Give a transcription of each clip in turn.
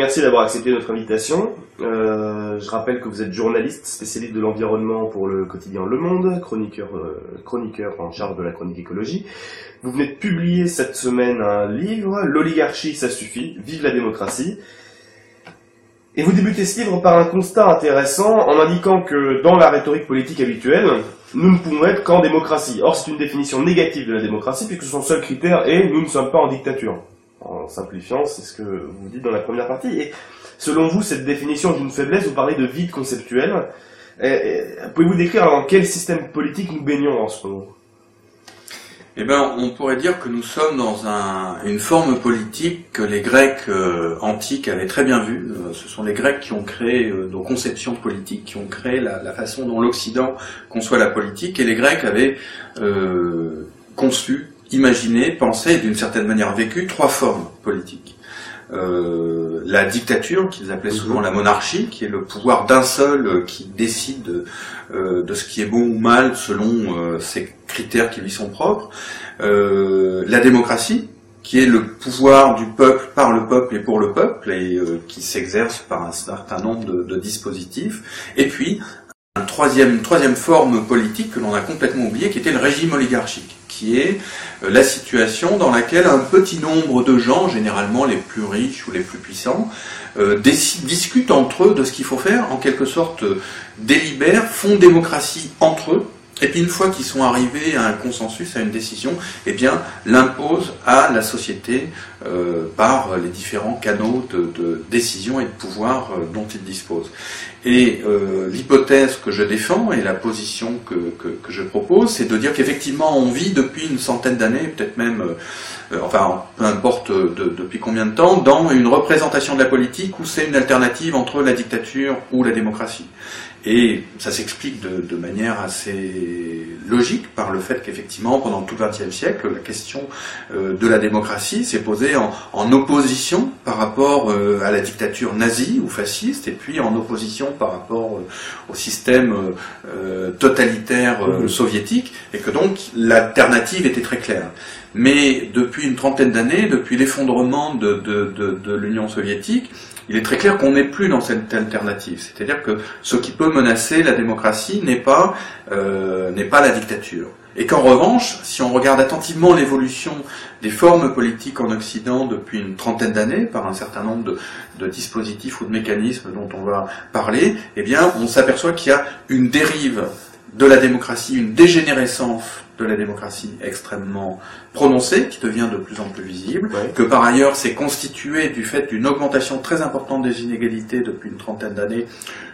remercier d'avoir accepté notre invitation. Je rappelle que vous êtes journaliste, spécialiste de l'environnement pour le quotidien Le Monde, chroniqueur en charge de la chronique écologie. Vous venez de publier cette semaine un livre, L'oligarchie, ça suffit, vive la démocratie. Et vous débutez ce livre par un constat intéressant en indiquant que dans la rhétorique politique habituelle, nous ne pouvons être qu'en démocratie. Or, c'est une définition négative de la démocratie puisque son seul critère est « nous ne sommes pas en dictature ». En simplifiant, c'est ce que vous dites dans la première partie. Et selon vous, cette définition d'une faiblesse, vous parlez de vide conceptuel. Pouvez-vous décrire dans quel système politique nous baignons en ce moment ? Eh bien, on pourrait dire que nous sommes dans une forme politique que les Grecs antiques avaient très bien vue. Ce sont les Grecs qui ont créé nos conceptions politiques, qui ont créé la façon dont l'Occident conçoit la politique, et les Grecs avaient conçu, imaginé, pensé, et d'une certaine manière vécu, trois formes politiques. La dictature, qu'ils appelaient souvent la monarchie, qui est le pouvoir d'un seul qui décide de ce qui est bon ou mal selon ses critères qui lui sont propres. La démocratie, qui est le pouvoir du peuple par le peuple et pour le peuple, et qui s'exerce par un certain nombre de dispositifs. Et puis, une troisième forme politique que l'on a complètement oubliée, qui était le régime oligarchique, qui est la situation dans laquelle un petit nombre de gens, généralement les plus riches ou les plus puissants, discutent entre eux de ce qu'il faut faire, en quelque sorte délibèrent, font démocratie entre eux, et puis une fois qu'ils sont arrivés à un consensus, à une décision, eh bien l'imposent à la société par les différents canaux de décision et de pouvoir dont ils disposent. Et l'hypothèse que je défends et la position que je propose, c'est de dire qu'effectivement on vit depuis une centaine d'années, peut-être même, enfin peu importe depuis combien de temps, dans une représentation de la politique où c'est une alternative entre la dictature ou la démocratie. Et ça s'explique de manière assez logique par le fait qu'effectivement, pendant tout le XXe siècle, la question de la démocratie s'est posée en opposition par rapport à la dictature nazie ou fasciste, et puis en opposition par rapport au système totalitaire soviétique, et que donc l'alternative était très claire. Mais depuis une trentaine d'années, depuis l'effondrement de l'Union soviétique, il est très clair qu'on n'est plus dans cette alternative. C'est-à-dire que ce qui peut menacer la démocratie n'est pas la dictature. Et qu'en revanche, si on regarde attentivement l'évolution des formes politiques en Occident depuis une trentaine d'années, par un certain nombre de dispositifs ou de mécanismes dont on va parler, eh bien, on s'aperçoit qu'il y a une dérive de la démocratie, une dégénérescence de la démocratie extrêmement prononcée, qui devient de plus en plus visible, que par ailleurs s'est constituée du fait d'une augmentation très importante des inégalités depuis une trentaine d'années,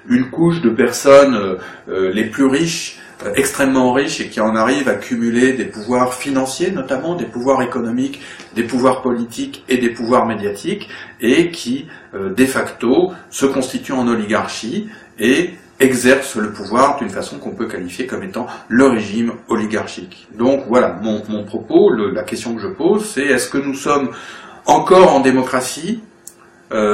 une couche de personnes les plus riches, extrêmement riches, et qui en arrivent à cumuler des pouvoirs financiers, notamment des pouvoirs économiques, des pouvoirs politiques et des pouvoirs médiatiques, et qui, de facto, se constituent en oligarchie et exerce le pouvoir d'une façon qu'on peut qualifier comme étant le régime oligarchique. Donc voilà, mon propos, la question que je pose, c'est est-ce que nous sommes encore en démocratie,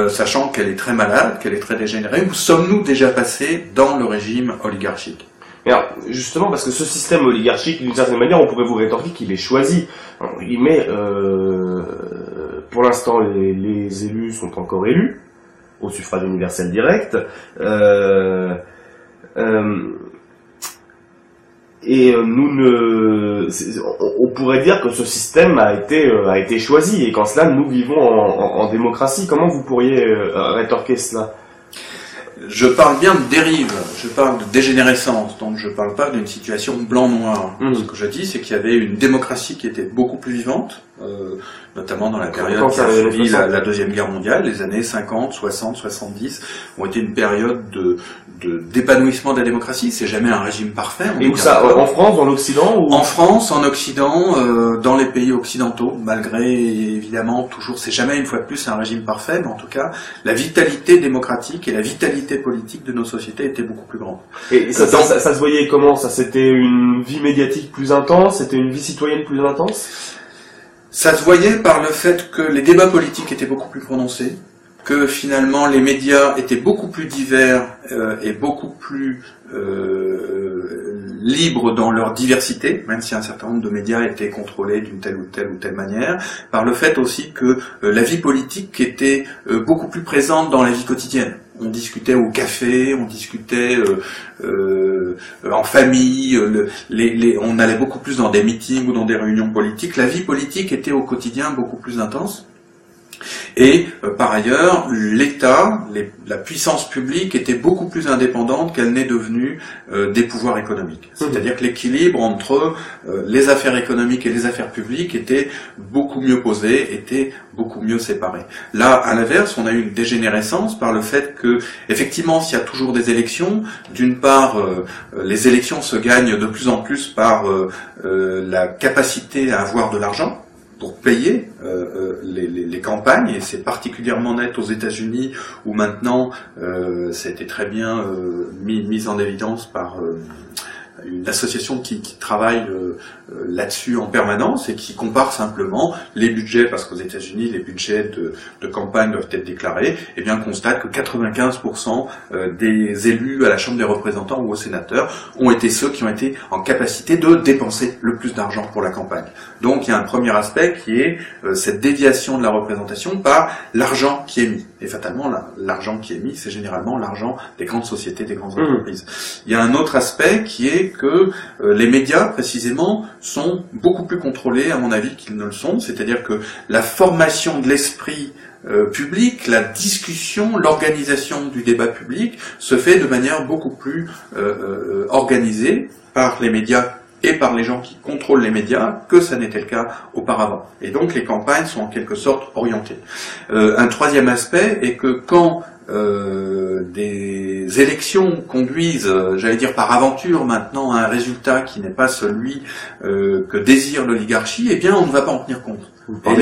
sachant qu'elle est très malade, qu'elle est très dégénérée, ou sommes-nous déjà passés dans le régime oligarchique ? Alors, justement, parce que ce système oligarchique, d'une certaine manière, on pourrait vous rétorquer qu'il est choisi. Mais pour l'instant, les élus sont encore élus, au suffrage universel direct. On pourrait dire que ce système a été choisi et qu'en cela nous vivons en démocratie. Comment vous pourriez rétorquer cela ? Je parle bien de dérive, je parle de dégénérescence, donc je parle pas d'une situation blanc-noir. Ce que je dis, c'est qu'il y avait une démocratie qui était beaucoup plus vivante, notamment dans la période qui a suivi la Deuxième Guerre mondiale. Les années 50, 60, 70 ont été une période d'épanouissement de la démocratie. C'est jamais un régime parfait. Et où ça ? En France, dans l'Occident ou... En France, en Occident, dans les pays occidentaux, malgré évidemment toujours, c'est jamais une fois de plus un régime parfait, mais en tout cas, la vitalité démocratique et la vitalité politique de nos sociétés était beaucoup plus grande. Et ça se voyait comment ? Ça, c'était une vie médiatique plus intense ? C'était une vie citoyenne plus intense ? Ça se voyait par le fait que les débats politiques étaient beaucoup plus prononcés, que finalement les médias étaient beaucoup plus divers et beaucoup plus libres dans leur diversité, même si un certain nombre de médias étaient contrôlés d'une telle ou telle manière, par le fait aussi que la vie politique était beaucoup plus présente dans la vie quotidienne. On discutait au café, on discutait en famille, on allait beaucoup plus dans des meetings ou dans des réunions politiques. La vie politique était au quotidien beaucoup plus intense. Et par ailleurs, l'État, la puissance publique était beaucoup plus indépendante qu'elle n'est devenue des pouvoirs économiques. C'est-à-dire que l'équilibre entre les affaires économiques et les affaires publiques était beaucoup mieux posé, était beaucoup mieux séparé. Là, à l'inverse, on a eu une dégénérescence par le fait que, effectivement, s'il y a toujours des élections, d'une part, les élections se gagnent de plus en plus par la capacité à avoir de l'argent pour payer les campagnes, et c'est particulièrement net aux États-Unis où maintenant ça a été très bien mis en évidence par une association qui travaille là-dessus en permanence et qui compare simplement les budgets, parce qu'aux États-Unis les budgets de campagne doivent être déclarés, et bien constate que 95% des élus à la Chambre des représentants ou aux sénateurs ont été ceux qui ont été en capacité de dépenser le plus d'argent pour la campagne. Donc il y a un premier aspect qui est cette déviation de la représentation par l'argent qui est mis. Et fatalement, l'argent qui est mis, c'est généralement l'argent des grandes sociétés, des grandes entreprises. Il y a un autre aspect qui est que les médias, précisément, sont beaucoup plus contrôlés, à mon avis, qu'ils ne le sont. C'est-à-dire que la formation de l'esprit public, la discussion, l'organisation du débat public se fait de manière beaucoup plus organisée par les médias et par les gens qui contrôlent les médias, que ça n'était le cas auparavant. Et donc les campagnes sont en quelque sorte orientées. Un troisième aspect est que quand des élections conduisent, j'allais dire par aventure maintenant, à un résultat qui n'est pas celui que désire l'oligarchie, eh bien on ne va pas en tenir compte. Et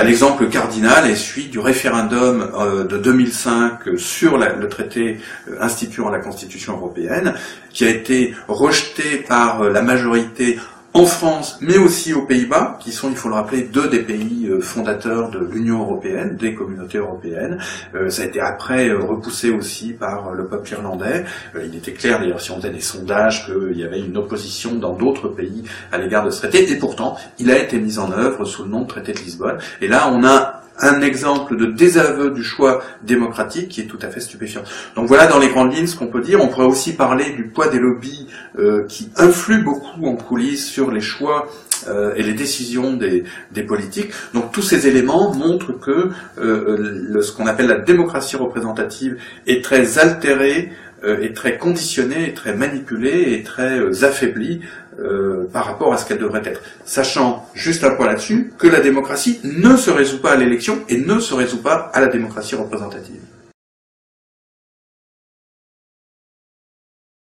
l'exemple cardinal est celui du référendum de 2005 sur le traité instituant la Constitution européenne, qui a été rejeté par la majorité en France, mais aussi aux Pays-Bas, qui sont, il faut le rappeler, deux des pays fondateurs de l'Union européenne, des communautés européennes. Ça a été après repoussé aussi par le peuple irlandais. Il était clair, d'ailleurs, si on faisait des sondages, qu'il y avait une opposition dans d'autres pays à l'égard de ce traité, et pourtant, il a été mis en œuvre sous le nom de traité de Lisbonne. Et là, on a un exemple de désaveu du choix démocratique qui est tout à fait stupéfiant. Donc voilà dans les grandes lignes ce qu'on peut dire. On pourrait aussi parler du poids des lobbies qui influent beaucoup en coulisses sur les choix et les décisions des politiques. Donc tous ces éléments montrent que ce qu'on appelle la démocratie représentative est très altérée, est très conditionnée, est très manipulée, et très affaiblie par rapport à ce qu'elle devrait être. Sachant, juste un point là-dessus, que la démocratie ne se résout pas à l'élection et ne se résout pas à la démocratie représentative.